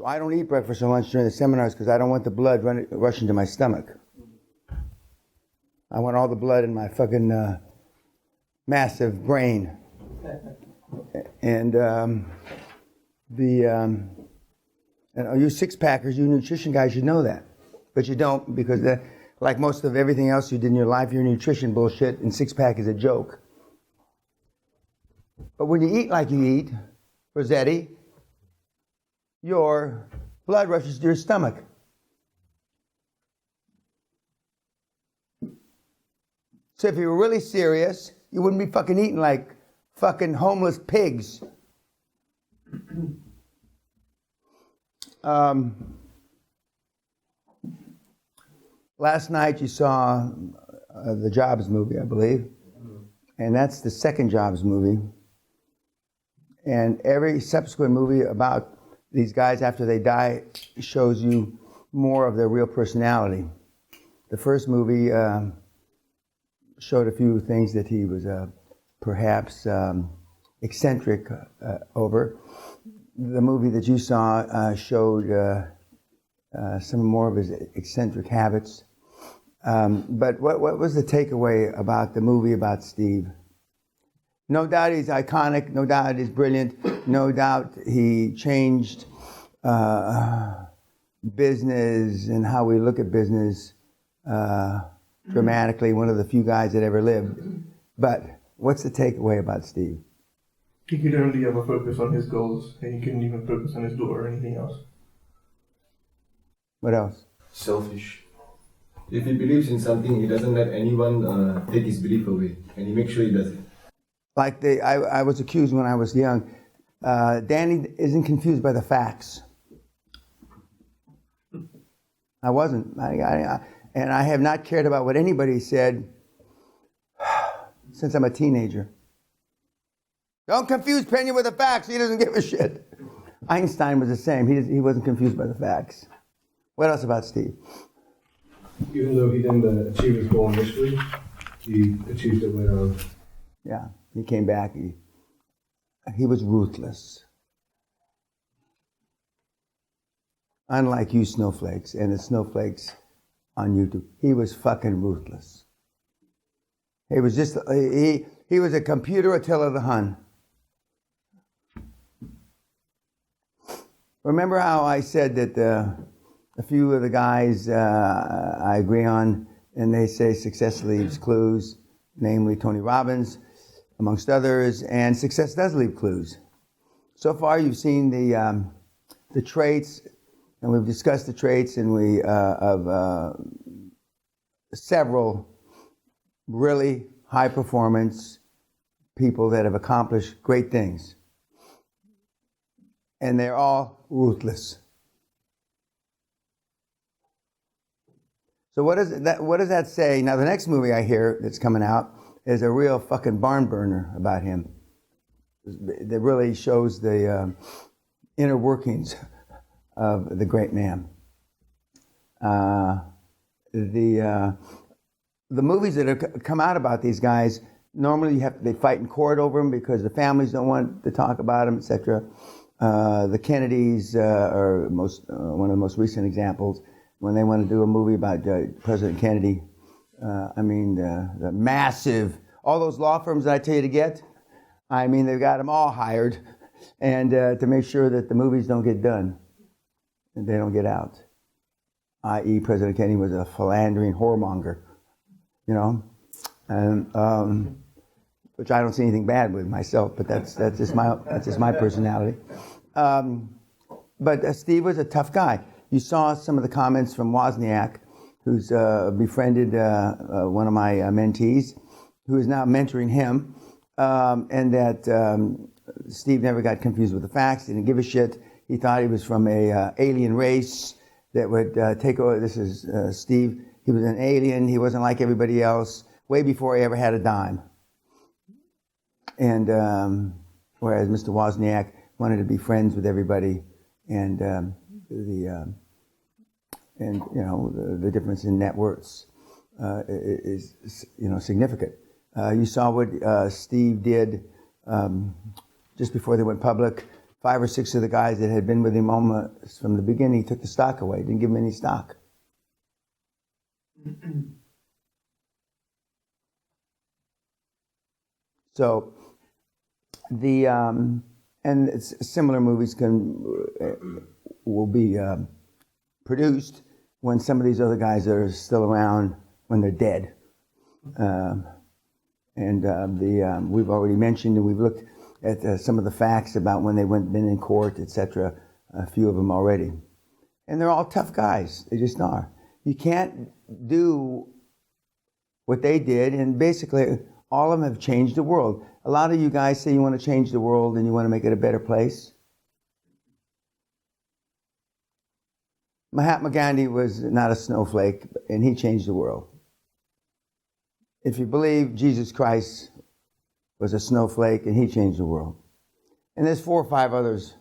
I don't eat breakfast or lunch during the seminars because I don't want the blood rushing to my stomach. I want all the blood in my fucking massive brain. And you six-packers, you nutrition guys, you know that. But you don't, because like most of everything else you did in your life, your nutrition bullshit, and six-pack is a joke. But when you eat like you eat, Rossetti, your blood rushes to your stomach. So if you were really serious, you wouldn't be fucking eating like fucking homeless pigs. Last night you saw the Jobs movie, I believe, and that's the second Jobs movie. And every subsequent movie about these guys after they die shows you more of their real personality. The first movie showed a few things that he was perhaps eccentric over. The movie that you saw showed some more of his eccentric habits. But what was the takeaway about the movie about Steve? No doubt he's iconic, no doubt he's brilliant, no doubt he changed business and how we look at business dramatically, one of the few guys that ever lived. But what's the takeaway about Steve? He could only ever focus on his goals, and he couldn't even focus on his daughter or anything else. What else? Selfish. If he believes in something, he doesn't let anyone take his belief away, and he makes sure he does it. Like I was accused when I was young. Danny isn't confused by the facts. I wasn't. And I have not cared about what anybody said since I'm a teenager. Don't confuse Peña with the facts. He doesn't give a shit. Einstein was the same. He wasn't confused by the facts. What else about Steve? Even though he didn't achieve his goal initially, he achieved it later on. Yeah, he came back. He was ruthless. Unlike you snowflakes and the snowflakes on YouTube. He was fucking ruthless. He was just, he was a computer Attila the Hun. Remember how I said that a few of the guys I agree on, and they say success leaves clues, namely Tony Robbins, amongst others, and success does leave clues. So far you've seen the traits, and we've discussed the traits, and of several really high performance people that have accomplished great things. And they're all ruthless. So what does that say? Now the next movie I hear that's coming out is a real fucking barn burner about him. That really shows the inner workings of the great man. The movies that have come out about these guys, normally they fight in court over them because the families don't want to talk about them, etc. The Kennedys are one of the most recent examples. When they want to do a movie about President Kennedy, the massive, all those law firms that I tell you to get, they've got them all hired, and to make sure that the movies don't get done and they don't get out. I.e., President Kennedy was a philandering whoremonger, and which I don't see anything bad with myself, but that's just my personality. But Steve was a tough guy. You saw some of the comments from Wozniak, who's befriended one of my mentees, who is now mentoring him, and that Steve never got confused with the facts, didn't give a shit. He thought he was from a alien race that would take over. This is Steve. He was an alien. He wasn't like everybody else, way before he ever had a dime. And whereas Mr. Wozniak wanted to be friends with everybody, and the difference in net worths is significant. You saw what Steve did just before they went public, 5 or 6 of the guys that had been with him almost from the beginning, he took the stock away, didn't give him any stock. So and similar movies will be produced when some of these other guys are still around when they're dead. We've already mentioned, and we've looked at some of the facts about when they been in court, etc. A few of them already, and they're all tough guys. They just are. You can't do what they did, and basically all of them have changed the world. A lot of you guys say you want to change the world and you want to make it a better place. Mahatma Gandhi was not a snowflake, and he changed the world. If you believe Jesus Christ was a snowflake, and he changed the world. And there's 4 or 5 others.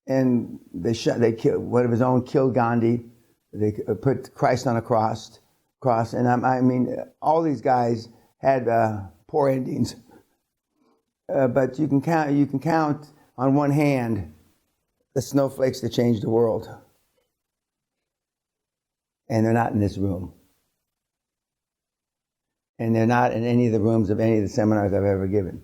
And they killed, one of his own killed Gandhi. They put Christ on a cross. And I mean, all these guys had poor endings. But you can count on one hand the snowflakes that changed the world. And they're not in this room. And they're not in any of the rooms of any of the seminars I've ever given.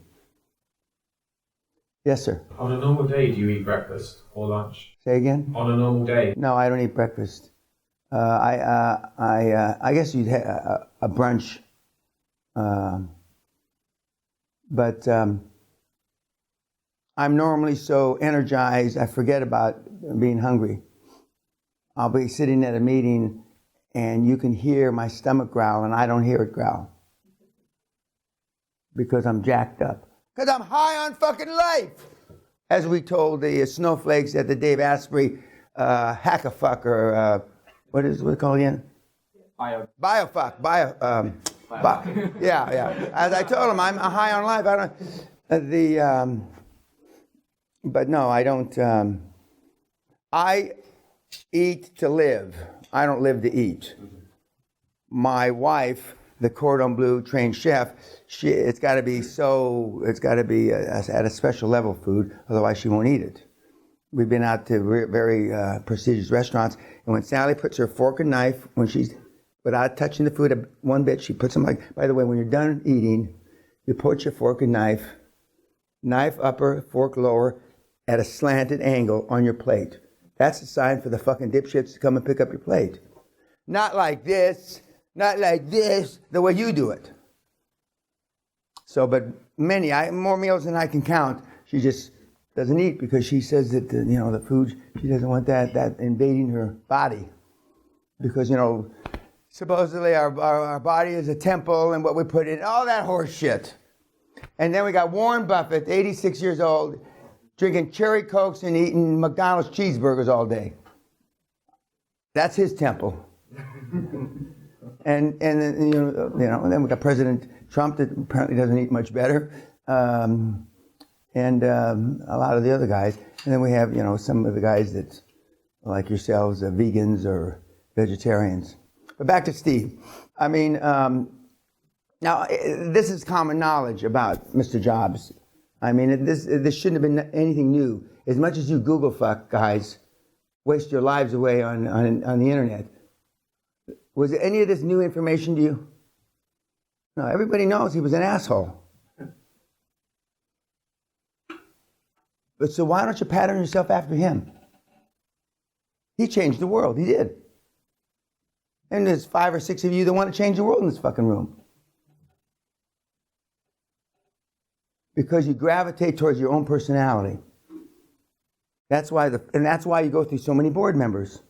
Yes, sir. On a normal day, do you eat breakfast or lunch? Say again? On a normal day? No, I don't eat breakfast. I guess you'd have a brunch. But I'm normally so energized, I forget about being hungry. I'll be sitting at a meeting, and you can hear my stomach growl, and I don't hear it growl. Because I'm jacked up. Because I'm high on fucking life. As we told the snowflakes at the Dave Asprey hack-a-fuck, or what is it called again? Biofuck. Yeah. As I told him, I'm high on life. I don't. But no, I don't. I eat to live. I don't live to eat. My wife, the cordon bleu trained chef, it's got to be at a special level food, otherwise she won't eat it. We've been out to very prestigious restaurants, and when Sally puts her fork and knife, without touching the food one bit, she puts them like, by the way, when you're done eating, you put your fork and knife upper, fork lower, at a slanted angle on your plate. That's a sign for the fucking dipshits to come and pick up your plate. Not like this, the way you do it. So, but more meals than I can count, she just doesn't eat because she says that, the food, she doesn't want that invading her body. Because, supposedly our body is a temple and what we put in, all that horse shit. And then we got Warren Buffett, 86 years old, drinking cherry Cokes and eating McDonald's cheeseburgers all day. That's his temple. And then we got President Trump that apparently doesn't eat much better, and a lot of the other guys. And then we have some of the guys that, like yourselves, are vegans or vegetarians. But back to Steve. I mean, now this is common knowledge about Mr. Jobs. I mean, this shouldn't have been anything new. As much as you Google fuck guys, waste your lives away on the internet. Was any of this new information to you? No, everybody knows he was an asshole. But so why don't you pattern yourself after him? He changed the world. He did. And there's 5 or 6 of you that want to change the world in this fucking room. Because you gravitate towards your own personality. That's why you go through so many board members.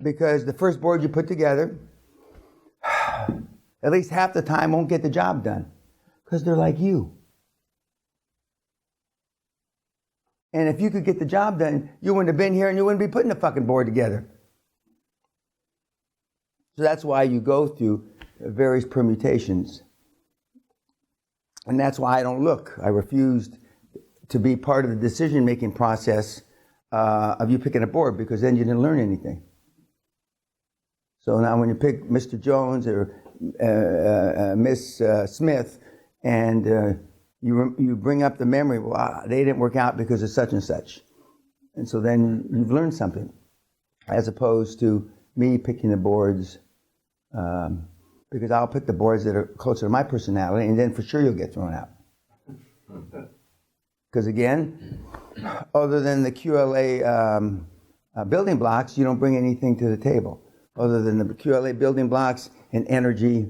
Because the first board you put together, at least half the time won't get the job done. Because they're like you. And if you could get the job done, you wouldn't have been here and you wouldn't be putting the fucking board together. So that's why you go through various permutations. And that's why I don't look. I refused to be part of the decision-making process of you picking a board, because then you didn't learn anything. So now when you pick Mr. Jones or Miss Smith, and you bring up the memory. Well, they didn't work out because of such and such, and so then you've learned something, as opposed to me picking the boards, because I'll pick the boards that are closer to my personality, and then for sure you'll get thrown out. Because again, other than the QLA building blocks, you don't bring anything to the table, other than the QLA building blocks and energy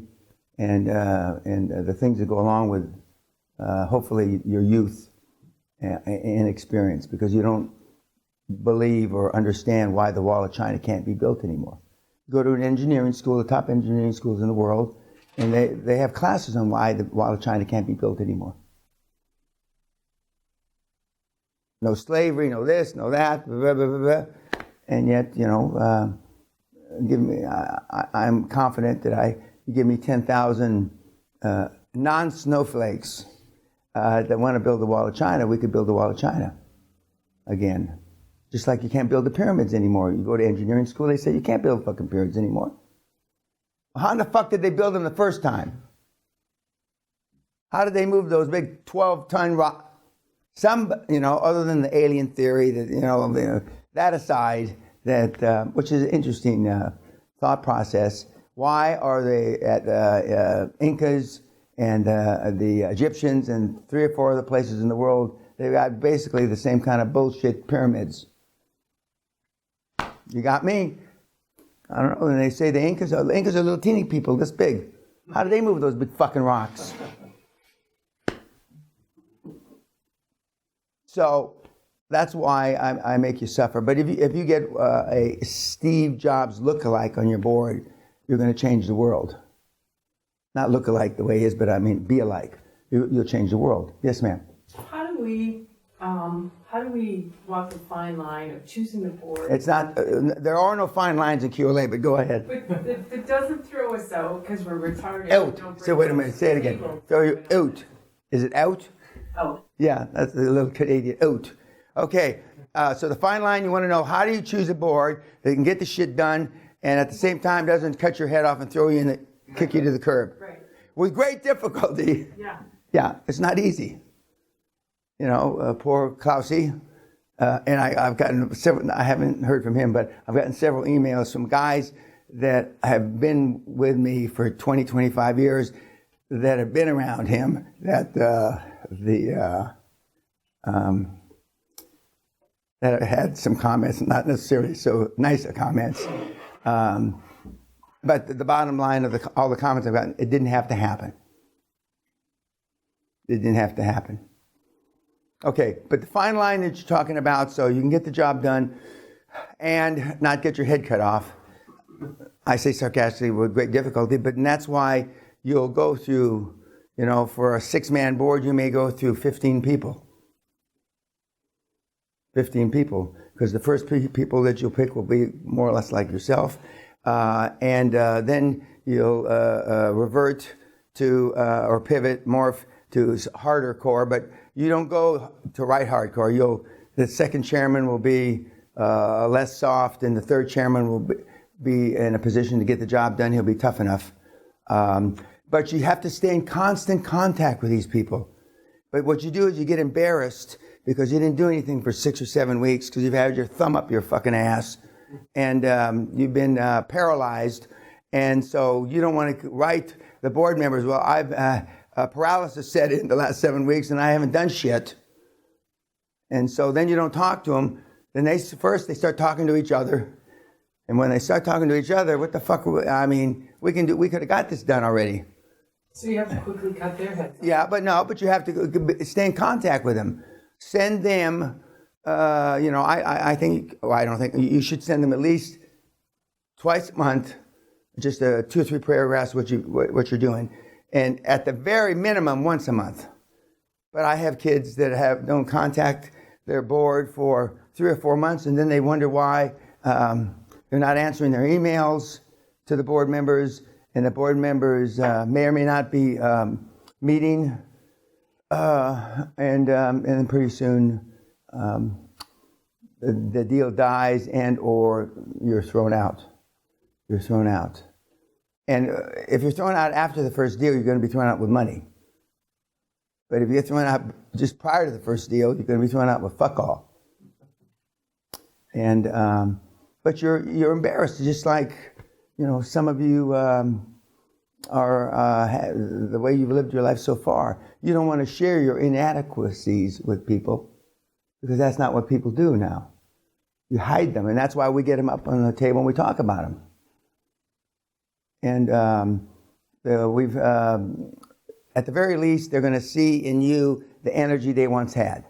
and the things that go along with hopefully your youth and experience, because you don't believe or understand why the Wall of China can't be built anymore. Go to an engineering school, the top engineering schools in the world, and they have classes on why the Wall of China can't be built anymore. No slavery, no this, no that, blah, blah, blah, blah. And yet, I'm confident that you give me 10,000 non-snowflakes that want to build the Wall of China, we could build the Wall of China again. Just like you can't build the pyramids anymore. You go to engineering school, they say you can't build fucking pyramids anymore. How in the fuck did they build them the first time? How did they move those big 12-ton rock? Some, other than the alien theory, that that aside, that which is an interesting thought process. Why are they at Incas and the Egyptians and 3 or 4 other places in the world? They've got basically the same kind of bullshit pyramids. You got me? I don't know. And they say the Incas are little teeny people this big. How do they move those big fucking rocks? So that's why I make you suffer. But if you get a Steve Jobs lookalike on your board, you're going to change the world. Not lookalike the way he is, but I mean be alike. You'll change the world. Yes, ma'am. How do we walk the fine line of choosing the board? It's not. There are no fine lines in QLA, but go ahead. But it doesn't throw us out because we're retarded. Out. So wait a minute. Say it again. Throw you out. Is it out? Out. Yeah, that's a little Canadian out. Okay. So the fine line, you want to know, how do you choose a board that can get the shit done and at the same time doesn't cut your head off and throw you kick you to the curb? Right. With great difficulty. Yeah. Yeah, it's not easy. Poor Klausy. And I've gotten several, I haven't heard from him, but I've gotten several emails from guys that have been with me for 20, 25 years that have been around him, that that had some comments, not necessarily so nice comments. But the bottom line of all the comments I've gotten, it didn't have to happen. It didn't have to happen. Okay, but the fine line that you're talking about, so you can get the job done and not get your head cut off. I say sarcastically with great difficulty, but that's why you'll go through, for a 6-man board, you may go through 15 people. 15 people, because the first people that you'll pick will be more or less like yourself. And then you'll revert to, or pivot, morph to harder core, but you don't go to right hardcore. The second chairman will be less soft, and the third chairman will be in a position to get the job done. He'll be tough enough. But you have to stay in constant contact with these people. But what you do is you get embarrassed because you didn't do anything for 6 or 7 weeks because you've had your thumb up your fucking ass and you've been paralyzed. And so you don't want to write the board members, well, I've paralysis set in the last 7 weeks and I haven't done shit. And so then you don't talk to them. Then they start talking to each other. And when they start talking to each other, what the fuck, we could have got this done already. So you have to quickly cut their heads off. Yeah, but you have to stay in contact with them. Send them, I don't think, you should send them at least twice a month, just 2 or 3 paragraphs what you're doing. And at the very minimum, once a month. But I have kids that don't contact their board for 3 or 4 months, and then they wonder why they're not answering their emails to the board members, and the board members may or may not be meeting, and then pretty soon the deal dies, and or you're thrown out. You're thrown out. And if you're thrown out after the first deal, you're going to be thrown out with money. But if you get thrown out just prior to the first deal, you're going to be thrown out with fuck all. And but you're embarrassed, just like some of you are the way you've lived your life so far. You don't want to share your inadequacies with people because that's not what people do now. You hide them, and that's why we get them up on the table and we talk about them. And we've, at the very least, they're going to see in you the energy they once had.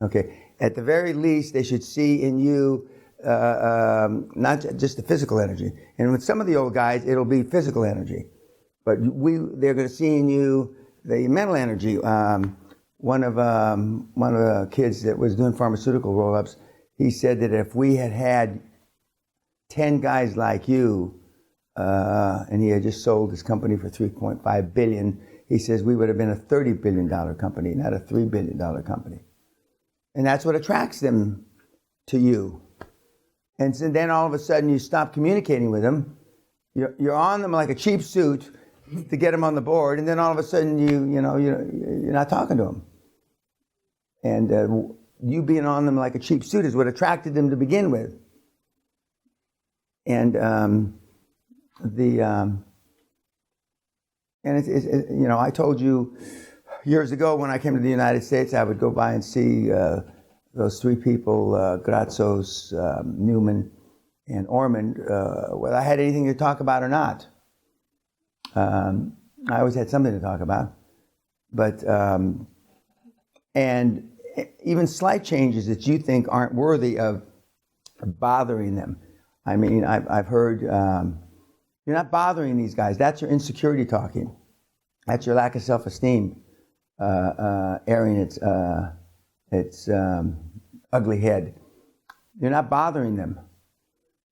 Okay. At the very least, they should see in you not just the physical energy. And with some of the old guys, it'll be physical energy. But they're going to see in you the mental energy. One of the kids that was doing pharmaceutical roll-ups, he said that if we had had 10 guys like you, and he had just sold his company for $3.5 billion, he says we would have been a $30 billion company, not a $3 billion company. And that's what attracts them to you. And so then all of a sudden you stop communicating with them. You're on them like a cheap suit to get them on the board, and then all of a sudden you're not talking to them. And you being on them like a cheap suit is what attracted them to begin with. And I told you years ago when I came to the United States, I would go by and see those three people, Grazos, Newman, and Ormond, whether I had anything to talk about or not. I always had something to talk about. But, and even slight changes that you think aren't worthy of bothering them. I mean, I've heard, you're not bothering these guys. That's your insecurity talking. That's your lack of self-esteem airing its ugly head. You're not bothering them.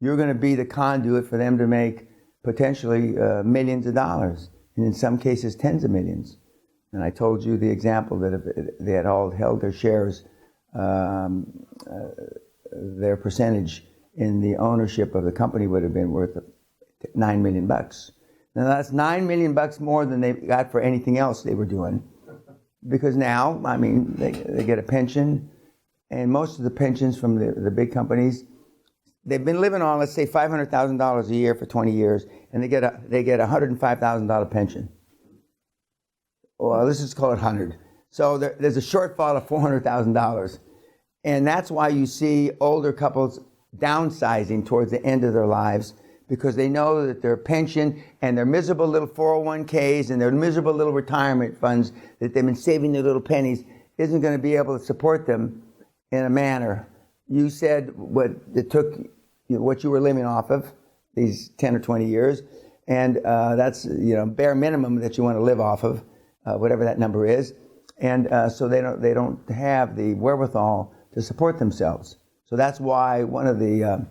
You're going to be the conduit for them to make potentially millions of dollars, and in some cases tens of millions. And I told you the example that if they had all held their shares, their percentage in the ownership of the company would have been worth $9 million. Now that's $9 million more than they got for anything else they were doing. Because now, I mean, they get a pension, and most of the pensions from the big companies, they've been living on, let's say, $500,000 a year for 20 years, and they get a $105,000 pension. Well, let's just call it 100. So there's a shortfall of $400,000, and that's why you see older couples downsizing towards the end of their lives, because they know that their pension and their miserable little 401ks and their miserable little retirement funds that they've been saving their little pennies isn't going to be able to support them in a manner. You said what it took, what you were living off of these 10 or 20 years, and that's bare minimum that you want to live off of, whatever that number is, and so they don't have the wherewithal to support themselves. So that's why one of the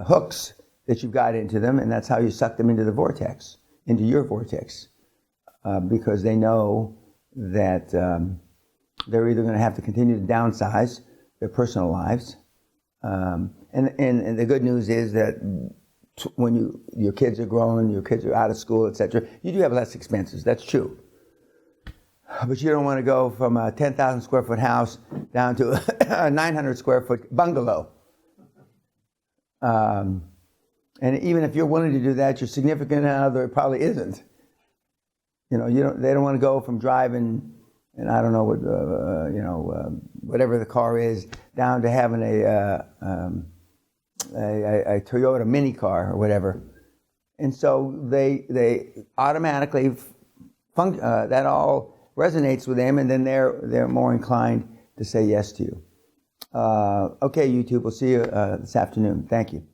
hooks that you've got into them, and that's how you suck them into the vortex, into your vortex, because they know that they're either going to have to continue to downsize their personal lives, and the good news is that when your kids are grown, your kids are out of school, etc., you do have less expenses. That's true. But you don't want to go from a 10,000 square foot house down to a 900 square foot bungalow. And even if you're willing to do that, your significant other probably isn't. They don't want to go from driving, and I don't know what, whatever the car is, down to having a Toyota mini car or whatever. And so they automatically that all resonates with them, and then they're more inclined to say yes to you. Okay, YouTube, we'll see you this afternoon. Thank you.